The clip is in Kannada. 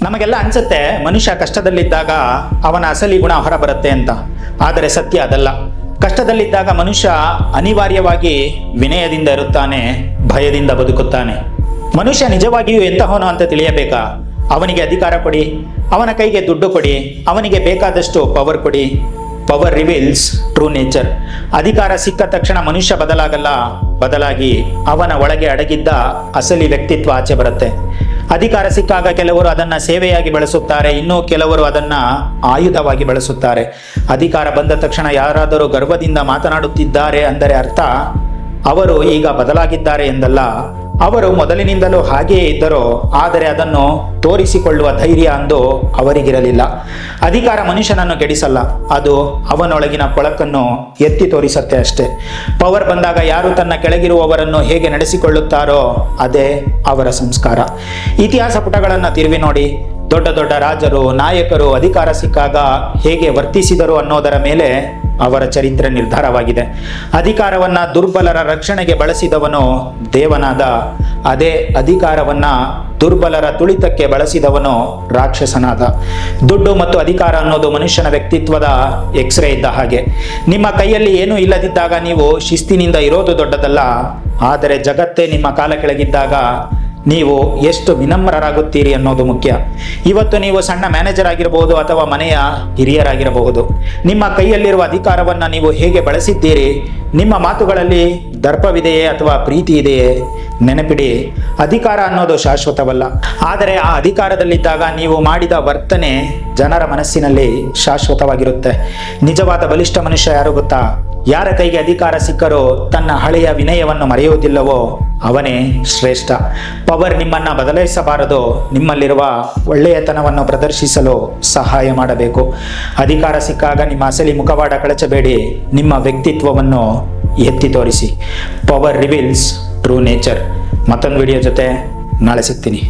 ನಮಗೆಲ್ಲ ಅನ್ಸುತ್ತೆ ಮನುಷ್ಯ ಕಷ್ಟದಲ್ಲಿದ್ದಾಗ ಅವನ ಅಸಲಿ ಗುಣ ಹೊರಬರುತ್ತೆ ಅಂತ. ಆದರೆ ಸತ್ಯ ಅದಲ್ಲ. ಕಷ್ಟದಲ್ಲಿದ್ದಾಗ ಮನುಷ್ಯ ಅನಿವಾರ್ಯವಾಗಿ ವಿನಯದಿಂದ ಇರುತ್ತಾನೆ, ಭಯದಿಂದ ಬದುಕುತ್ತಾನೆ. ಮನುಷ್ಯ ನಿಜವಾಗಿಯೂ ಎಂತಹವನು ಅಂತ ತಿಳಿಯಬೇಕಾ? ಅವನಿಗೆ ಅಧಿಕಾರ ಕೊಡಿ, ಅವನ ಕೈಗೆ ದುಡ್ಡು ಕೊಡಿ, ಅವನಿಗೆ ಬೇಕಾದಷ್ಟು ಪವರ್ ಕೊಡಿ. Power reveals true nature. ಅಧಿಕಾರ ಸಿಕ್ಕ ತಕ್ಷಣ ಮನುಷ್ಯ ಬದಲಾಗಲ್ಲ, ಬದಲಾಗಿ ಅವನ ಒಳಗೆ ಅಡಗಿದ್ದ ಅಸಲಿ ವ್ಯಕ್ತಿತ್ವ ಆಚೆ ಬರುತ್ತೆ. ಅಧಿಕಾರ ಸಿಕ್ಕಾಗ ಕೆಲವರು ಅದನ್ನ ಸೇವೆಯಾಗಿ ಬಳಸುತ್ತಾರೆ, ಇನ್ನೂ ಕೆಲವರು ಅದನ್ನ ಆಯುಧವಾಗಿ ಬಳಸುತ್ತಾರೆ. ಅಧಿಕಾರ ಬಂದ ತಕ್ಷಣ ಯಾರಾದರೂ ಗರ್ವದಿಂದ ಮಾತನಾಡುತ್ತಿದ್ದಾರೆ ಅಂದರೆ ಅರ್ಥ ಅವರು ಈಗ ಬದಲಾಗಿದ್ದಾರೆ ಎಂದಲ್ಲ. ಅವರು ಮೊದಲಿನಿಂದಲೂ ಹಾಗೆಯೇ ಇದ್ದರು, ಆದರೆ ಅದನ್ನು ತೋರಿಸಿಕೊಳ್ಳುವ ಧೈರ್ಯ ಅಂದು ಅವರಿಗಿರಲಿಲ್ಲ. ಅಧಿಕಾರ ಮನುಷ್ಯನನ್ನು ಕೆಡಿಸಲ್ಲ, ಅದು ಅವನೊಳಗಿನ ಕೊಳಕನ್ನು ಎತ್ತಿ ತೋರಿಸತ್ತೆ ಅಷ್ಟೇ. ಪವರ್ ಬಂದಾಗ ಯಾರು ತನ್ನ ಕೆಳಗಿರುವವರನ್ನು ಹೇಗೆ ನಡೆಸಿಕೊಳ್ಳುತ್ತಾರೋ ಅದೇ ಅವರ ಸಂಸ್ಕಾರ. ಇತಿಹಾಸ ಪುಟಗಳನ್ನು ತಿರುವಿ ನೋಡಿ. ದೊಡ್ಡ ದೊಡ್ಡ ರಾಜರು, ನಾಯಕರು ಅಧಿಕಾರ ಸಿಕ್ಕಾಗ ಹೇಗೆ ವರ್ತಿಸಿದರು ಅನ್ನೋದರ ಮೇಲೆ ಅವರ ಚರಿತ್ರೆ ನಿರ್ಧಾರವಾಗಿದೆ. ಅಧಿಕಾರವನ್ನ ದುರ್ಬಲರ ರಕ್ಷಣೆಗೆ ಬಳಸಿದವನು ದೇವನಾದ, ಅದೇ ಅಧಿಕಾರವನ್ನ ದುರ್ಬಲರ ತುಳಿತಕ್ಕೆ ಬಳಸಿದವನು ರಾಕ್ಷಸನಾದ. ದುಡ್ಡು ಮತ್ತು ಅಧಿಕಾರ ಅನ್ನೋದು ಮನುಷ್ಯನ ವ್ಯಕ್ತಿತ್ವದ ಎಕ್ಸ್ರೇ ಇದ್ದ ಹಾಗೆ. ನಿಮ್ಮ ಕೈಯಲ್ಲಿ ಏನೂ ಇಲ್ಲದಿದ್ದಾಗ ನೀವು ಶಿಸ್ತಿನಿಂದ ಇರೋದು ದೊಡ್ಡದಲ್ಲ, ಆದರೆ ಜಗತ್ತೇ ನಿಮ್ಮ ಕಾಲ ಕೆಳಗಿದ್ದಾಗ ನೀವು ಎಷ್ಟು ವಿನಮ್ರರಾಗುತ್ತೀರಿ ಅನ್ನೋದು ಮುಖ್ಯ. ಇವತ್ತು ನೀವು ಸಣ್ಣ ಮ್ಯಾನೇಜರ್ ಆಗಿರಬಹುದು ಅಥವಾ ಮನೆಯ ಹಿರಿಯರಾಗಿರಬಹುದು. ನಿಮ್ಮ ಕೈಯಲ್ಲಿರುವ ಅಧಿಕಾರವನ್ನು ನೀವು ಹೇಗೆ ಬಳಸಿದ್ದೀರಿ? ನಿಮ್ಮ ಮಾತುಗಳಲ್ಲಿ ದರ್ಪವಿದೆಯೇ ಅಥವಾ ಪ್ರೀತಿ ಇದೆಯೇ? ನೆನಪಿಡಿ, ಅಧಿಕಾರ ಅನ್ನೋದು ಶಾಶ್ವತವಲ್ಲ, ಆದರೆ ಆ ಅಧಿಕಾರದಲ್ಲಿದ್ದಾಗ ನೀವು ಮಾಡಿದ ವರ್ತನೆ ಜನರ ಮನಸ್ಸಿನಲ್ಲಿ ಶಾಶ್ವತವಾಗಿರುತ್ತೆ. ನಿಜವಾದ ಬಲಿಷ್ಠ ಮನುಷ್ಯ ಯಾರು ಗೊತ್ತಾ? ಯಾರ ಕೈಗೆ ಅಧಿಕಾರ ಸಿಕ್ಕರೂ ತನ್ನ ಹಳೆಯ ವಿನಯವನ್ನು ಮರೆಯುವುದಿಲ್ಲವೋ ಅವನೇ ಶ್ರೇಷ್ಠ. ಪವರ್ ನಿಮ್ಮನ್ನ ಬದಲಾಯಿಸಬಾರದು, ನಿಮ್ಮಲ್ಲಿರುವ ಒಳ್ಳೆಯತನವನ್ನು ಪ್ರದರ್ಶಿಸಲು ಸಹಾಯ ಮಾಡಬೇಕು. ಅಧಿಕಾರ ಸಿಕ್ಕಾಗ ನಿಮ್ಮ ಅಸಲಿ ಮುಖವಾಡ ಕಳಚಬೇಡಿ, ನಿಮ್ಮ ವ್ಯಕ್ತಿತ್ವವನ್ನು ಎತ್ತಿ ತೋರಿಸಿ. Power reveals true nature. ಮತ್ತೊಂದು ವಿಡಿಯೋ ಜೊತೆ ನಾಳೆ ಸಿಗ್ತೀನಿ.